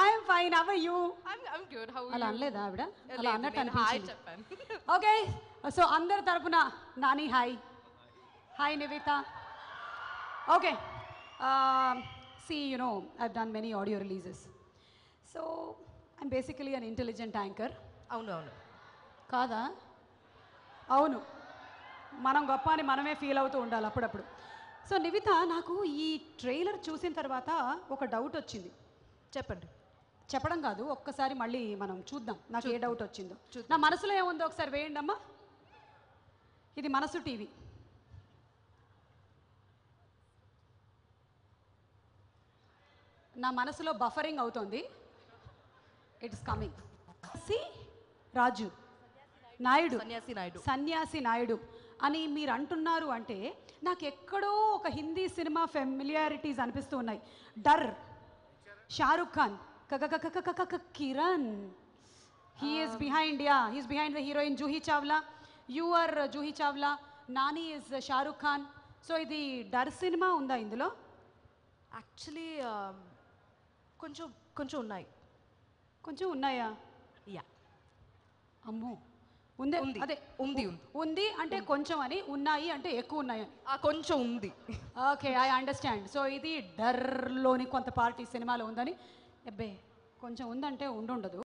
I'm fine. How are you? I'm good. How are అలా you? అనలేదా ఆవిడ? అలా లేదు, అన్నట్టు నేను హాయ్ అనిపించింది. చెప్పాను. ఓకే, సో అందరి తరపున Nani hi. Hi Nivetha. Okay, see, you know, I've done many audio releases. So, I'm basically an intelligent anchor. అవును అవును. కాదా? అవును, మనం గొప్ప అని మనమే ఫీల్ అవుతూ ఉండాలి అప్పుడప్పుడు. సో నివిత, నాకు ఈ ట్రైలర్ చూసిన తర్వాత ఒక డౌట్ వచ్చింది. చెప్పండి. చెప్పడం కాదు, ఒక్కసారి మళ్ళీ మనం చూద్దాం నాకు ఏ డౌట్ వచ్చిందో. చూద్దాం. నా మనసులో ఏముందో ఒకసారి వేయండి అమ్మా. ఇది మనసు టీవీ. నా మనసులో బఫరింగ్ అవుతోంది. It is coming. సి రాజు నాయుడు, సన్యాసి నాయుడు అని మీరు అంటున్నారు అంటే నాకు ఎక్కడో ఒక హిందీ సినిమా ఫెమిలియారిటీస్ అనిపిస్తూ ఉన్నాయి. Darr, Shahrukh Khan, Kiran, he is behind, ya he is behind the heroine Juhi Chawla. You are Juhi Chawla, Nani is Shahrukh Khan. So ఇది డర్ సినిమా ఉందా ఇందులో? యాక్చువల్లీ కొంచెం కొంచెం ఉన్నాయి. కొంచెం ఉన్నాయా? యా, అమ్మో, ఉందే ఉంది. అదే ఉంది ఉంది అంటే కొంచెం అని, ఉన్నాయి అంటే ఎక్కువ ఉన్నాయని. కొంచెం ఉంది. Okay, I understand. సో ఇది డర్లోని కొంత పార్టీ సినిమాలో ఉందని. అబ్బే, కొంచెం ఉందంటే ఉండుండదు.